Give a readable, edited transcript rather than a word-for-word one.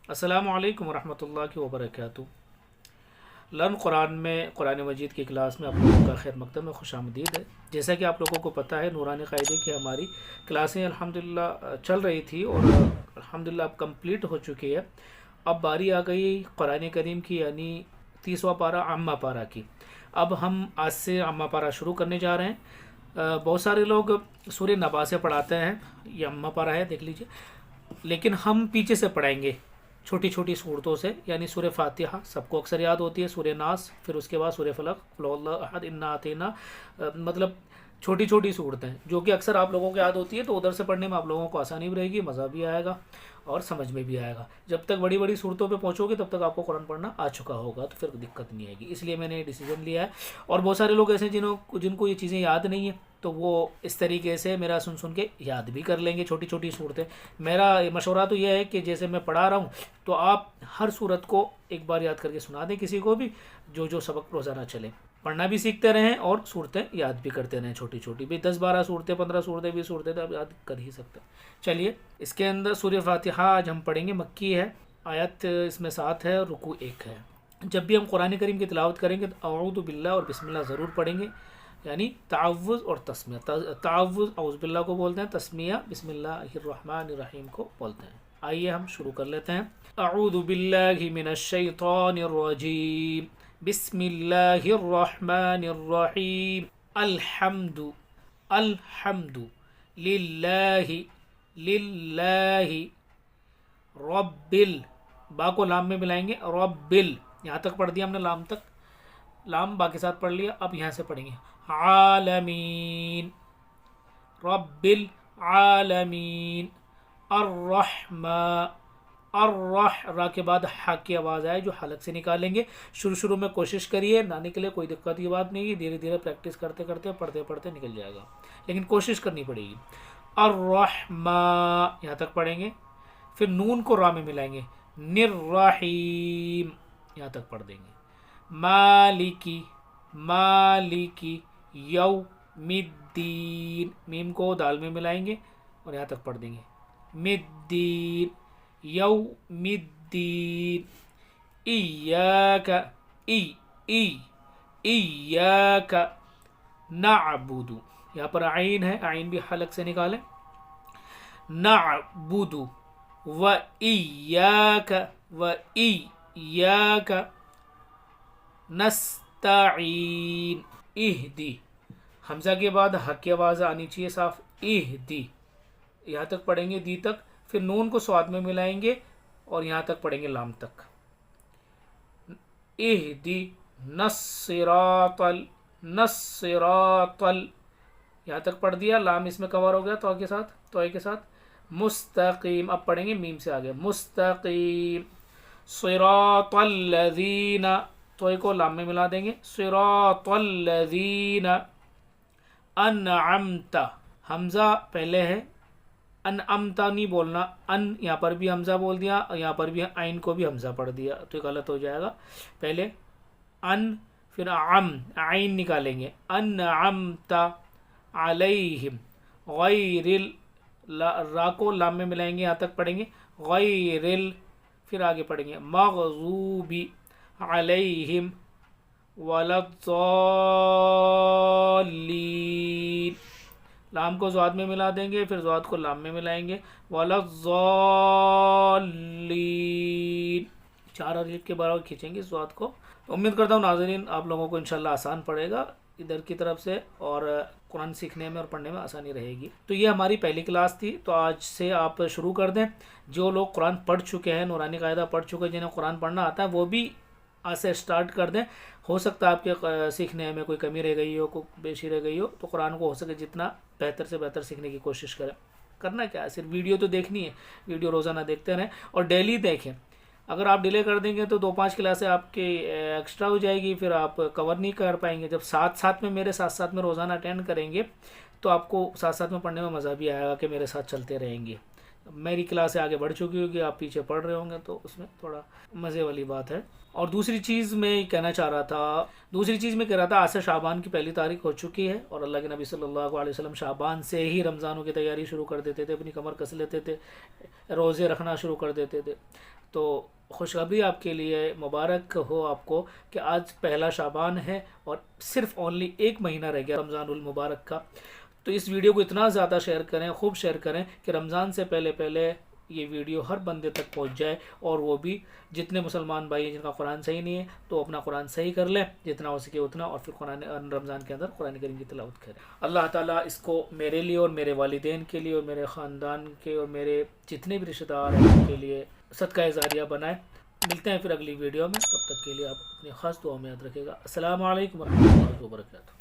अस्सलामु अलैकुम वरहमतुल्लाहि वबरकातुहू। लर्न कुरान में कुरान मजीद की क्लास में आप लोगों का खैर मकदम में खुशामदीद है। जैसा कि आप लोगों को पता है, नूरानी क़ायदे की हमारी क्लासें अल्हम्दुलिल्लाह चल रही थी और अल्हम्दुलिल्लाह अब कंप्लीट हो चुकी है। अब बारी आ गई कुरान करीम की, यानी 30वां पारा अम्मा पारा की। अब हम आज से अम्मा पारा शुरू करने जा रहे हैं। बहुत सारे लोग सूरह नबा से पढ़ाते हैं, ये अम्मा पारा है देख लीजिए, लेकिन हम पीछे से पढ़ाएंगे छोटी छोटी सूरतों से। यानी सूरह फातिहा सबको अक्सर याद होती है, सूरह नास, फिर उसके बाद सूरह फलक, कुल हुवल्लाहु अहद, इन्ना आतैना, मतलब छोटी छोटी सूरतें जो कि अक्सर आप लोगों को याद होती है, तो उधर से पढ़ने में आप लोगों को आसानी भी रहेगी, मज़ा भी आएगा और समझ में भी आएगा। जब तक बड़ी बड़ी सूरतों पे पहुंचोगे तब तक आपको कुरान पढ़ना आ चुका होगा, तो फिर दिक्कत नहीं आएगी। इसलिए मैंने ये डिसीजन लिया है। और बहुत सारे लोग ऐसे जिनको ये चीज़ें याद नहीं है, तो वो इस तरीके से मेरा सुन सुन के याद भी कर लेंगे छोटी छोटी सूरतें। मेरा मशवरा तो यह है कि जैसे मैं पढ़ा रहा हूँ, तो आप हर सूरत को एक बार याद करके सुना दें किसी को भी, जो जो सबक रोज़ाना चले। पढ़ना भी सीखते रहें और सूरतें याद भी करते रहें छोटी छोटी भी। 10-12 सूरतें, 15 सूरतें, 20 सूरतें तो आप याद कर ही सकते हैं। चलिए, इसके अंदर सूरह फातिहा आज हम पढ़ेंगे, मक्की है, आयत इसमें 7 है और रुकू 1 है। जब भी हम कुरान करीम की तिलावत करेंगे तो अऊज़ु बिल्लाह और बिस्मिल्लाह ज़रूर पढ़ेंगे, यानी तावुज़ और तस्मिया। तावुज़ औज़ु बिल्लाह को बोलते हैं, तस्मिया बिस्मिल्लाहिर्रहमानिर्रहीम को बोलते हैं। आइए हम शुरू कर लेते हैं। अऊज़ु बिल्लाहि मिनश शैतानिर रजीम, बिस्मिल्लाहिर्रहमानिर्रहीम। अल्हम्दु अल्हम्दु लिल्लाहि लिल्लाहि रब्बिल, बा को लाम में मिलाएंगे, रब्बिल, यहाँ तक पढ़ दिया हमने, लाम तक, लाम बा के साथ पढ़ लिया। अब यहाँ से पढ़ेंगे आलमीन, रब्बिल आलमीन, अर्रहमा, रा के बाद हा की आवाज़ आए जो हलक से निकालेंगे। शुरू में कोशिश करिए, ना निकले कोई दिक्कत की बात नहीं है, धीरे धीरे प्रैक्टिस करते करते पढ़ते पढ़ते निकल जाएगा, लेकिन कोशिश करनी पड़ेगी। अर्रहमा, यहाँ तक पढ़ेंगे, फिर नून को रा में मिलाएंगे, निर्रहीम, यहाँ तक पढ़ देंगे। मालिकी मालिकी यौमिद्दीन, मीम को दाल में मिलाएंगे और यहाँ तक पढ़ देंगे, मिद्दीन यौमिद्दीन। इय्याका इय्याका नअबुदु, यहाँ पर आइन है, आइन भी हलक से निकालें, नअबुदु व इय्याका नस्तईन। इहदी, हमजा के बाद हक की आवाज़ आनी चाहिए साफ, इहदी, यहाँ तक पढ़ेंगे दी तक, फिर नून को स्वाद में मिलाएंगे और यहाँ तक पढ़ेंगे लाम तक। इहदी नस्सिरातल नस्सिरातल, यहाँ तक पढ़ दिया, लाम इसमें कवर हो गया तो के साथ मुस्तकीम। अब पढ़ेंगे मीम से आगे, मुस्तकीम सिरातल लज़ीना, तो को लाम में मिला देंगे, सिरातल लज़ीना अनअमता, हमज़ा पहले है, अनअमता नहीं बोलना, अन यहाँ पर भी हमज़ा बोल दिया और यहाँ पर भी आइन को भी हमज़ा पढ़ दिया तो गलत हो जाएगा। पहले अन, फिर अम, आइन निकालेंगे, अनअमता अलैहिम, गैरिल, रा को लाम में मिलाएंगे, यहाँ तक पढ़ेंगे, गैरिल, फिर आगे पढ़ेंगे मग़ज़ूबी अलैहिम वलद्दाल्लीन, लाम को ज़ाद में मिला देंगे, फिर ज़ाद को लाम में मिलाएंगे, वलद्दाल्लीन, 4 अलीफ के बराबर खींचेंगे ज़ाद को। उम्मीद करता हूँ नाज़रीन आप लोगों को इंशाल्लाह आसान पड़ेगा इधर की तरफ से और कुरान सीखने में और पढ़ने में आसानी रहेगी। तो ये हमारी पहली क्लास थी, तो आज से आप शुरू कर दें। जो लोग कुरान पढ़ चुके हैं, नूरानी कायदा पढ़ चुके हैं, जिन्हें कुरान पढ़ना आता है, वो भी आज से स्टार्ट कर दें। हो सकता है आपके सीखने में कोई कमी रह गई हो, कोई बेशी रह गई हो, तो कुरान को हो सके जितना बेहतर से बेहतर सीखने की कोशिश करें। करना क्या है, सिर्फ वीडियो तो देखनी है, वीडियो रोज़ाना देखते रहें और डेली देखें। अगर आप डिले कर देंगे तो 2-5 क्लासें आपकी एक्स्ट्रा हो जाएगी, फिर आप कवर नहीं कर पाएंगे। जब साथ में मेरे साथ में रोज़ाना अटेंड करेंगे तो आपको साथ में पढ़ने में मज़ा भी आएगा कि मेरे साथ चलते रहेंगे। मेरी क्लासें आगे बढ़ चुकी होगी, आप पीछे पढ़ रहे होंगे, तो उसमें थोड़ा मज़े वाली बात है। और दूसरी चीज़ मैं कह रहा था, आज से शाबान की पहली तारीख हो चुकी है और अल्लाह के नबी सल्लल्लाहु अलैहि वसल्लम शाबान से ही रमज़ानों की तैयारी शुरू कर देते थे, अपनी कमर कस लेते थे, रोज़े रखना शुरू कर देते थे। تو خوشخبری آپ کے لیے مبارک ہو آپ کو کہ آج پہلا شعبان ہے اور صرف اونلی 1 مہینہ رہ گیا رمضان المبارک کا. تو اس ویڈیو کو اتنا زیادہ شیئر کریں، خوب شیئر کریں کہ رمضان سے پہلے یہ ویڈیو ہر بندے تک پہنچ جائے، اور وہ بھی جتنے مسلمان بھائی ہیں جن کا قرآن صحیح نہیں ہے تو اپنا قرآن صحیح کر لیں جتنا ہو سکے اتنا، اور پھر رمضان کے اندر قرآن کریم کی تلاوت کریں. اللہ تعالیٰ اس کو میرے لیے اور میرے والدین کے لیے اور میرے خاندان کے اور میرے جتنے بھی رشتہ دار ہیں ان کے لیے صدقہ جاریہ بنائے. ملتے ہیں پھر اگلی ویڈیو میں، تب تک کے لیے آپ اپنی خاص دعا میں یاد رکھے گا. السلام علیکم ورحمۃ اللہ وبرکاتہ.